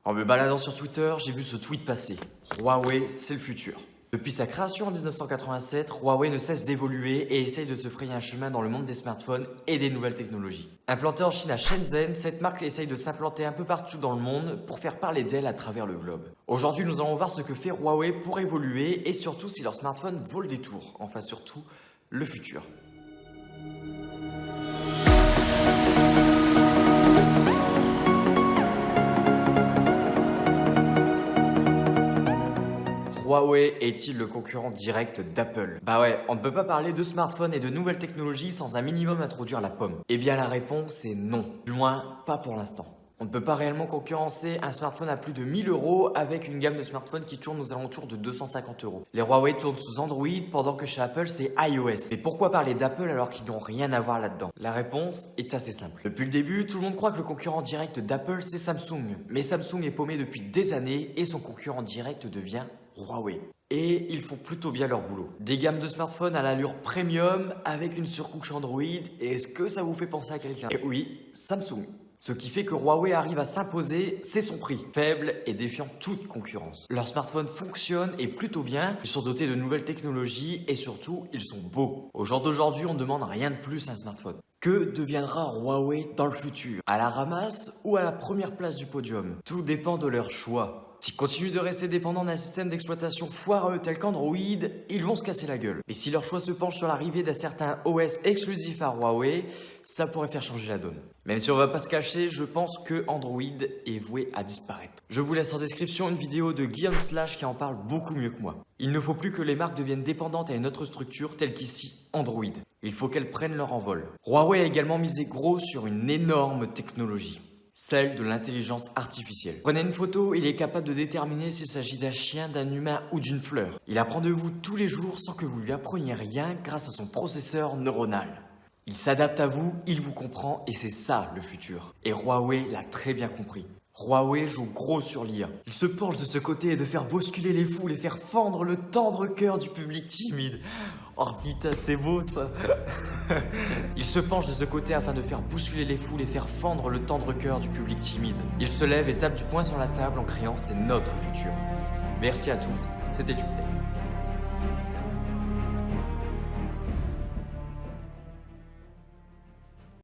En me baladant sur Twitter, j'ai vu ce tweet passer. Huawei, c'est le futur. Depuis sa création en 1987, Huawei ne cesse d'évoluer et essaye de se frayer un chemin dans le monde des smartphones et des nouvelles technologies. Implantée en Chine à Shenzhen, cette marque essaye de s'implanter un peu partout dans le monde pour faire parler d'elle à travers le globe. Aujourd'hui, nous allons voir ce que fait Huawei pour évoluer et surtout si leur smartphone vaut le détour. Enfin surtout, le futur. Huawei est-il le concurrent direct d'Apple? Bah ouais, on ne peut pas parler de smartphones et de nouvelles technologies sans un minimum introduire la pomme. Eh bien la réponse est non, du moins pas pour l'instant. On ne peut pas réellement concurrencer un smartphone à plus de 1000 € avec une gamme de smartphones qui tourne aux alentours de 250 €. Les Huawei tournent sous Android pendant que chez Apple c'est iOS. Mais pourquoi parler d'Apple alors qu'ils n'ont rien à voir là-dedans? La réponse est assez simple. Depuis le début, tout le monde croit que le concurrent direct d'Apple c'est Samsung. Mais Samsung est paumé depuis des années et son concurrent direct devient Huawei. Et ils font plutôt bien leur boulot. Des gammes de smartphones à l'allure premium avec une surcouche Android. Et est-ce que ça vous fait penser à quelqu'un? Et oui, Samsung. Ce qui fait que Huawei arrive à s'imposer, c'est son prix, faible et défiant toute concurrence. Leurs smartphones fonctionnent et plutôt bien, ils sont dotés de nouvelles technologies et surtout, ils sont beaux. Au jour d'aujourd'hui, on ne demande rien de plus à un smartphone. Que deviendra Huawei dans le futur? À la ramasse ou à la première place du podium? Tout dépend de leur choix. S'ils continuent de rester dépendants d'un système d'exploitation foireux tel qu'Android, ils vont se casser la gueule. Et si leur choix se penche sur l'arrivée d'un certain OS exclusif à Huawei, ça pourrait faire changer la donne. Même si on va pas se cacher, je pense que Android est voué à disparaître. Je vous laisse en description une vidéo de Guillaume Slash qui en parle beaucoup mieux que moi. Il ne faut plus que les marques deviennent dépendantes à une autre structure telle qu'ici Android. Il faut qu'elles prennent leur envol. Huawei a également misé gros sur une énorme technologie. Celle de l'intelligence artificielle. Prenez une photo, il est capable de déterminer s'il s'agit d'un chien, d'un humain ou d'une fleur. Il apprend de vous tous les jours sans que vous lui appreniez rien grâce à son processeur neuronal. Il s'adapte à vous, il vous comprend et c'est ça le futur. Et Huawei l'a très bien compris. Huawei joue gros sur l'IA. Il se penche de ce côté et de faire bousculer les foules et faire fendre le tendre cœur du public timide. Oh putain, c'est beau ça. Il se penche de ce côté afin de faire bousculer les foules et faire fendre le tendre cœur du public timide. Il se lève et tape du poing sur la table en criant « C'est notre futur ». Merci à tous, c'était TubeTech.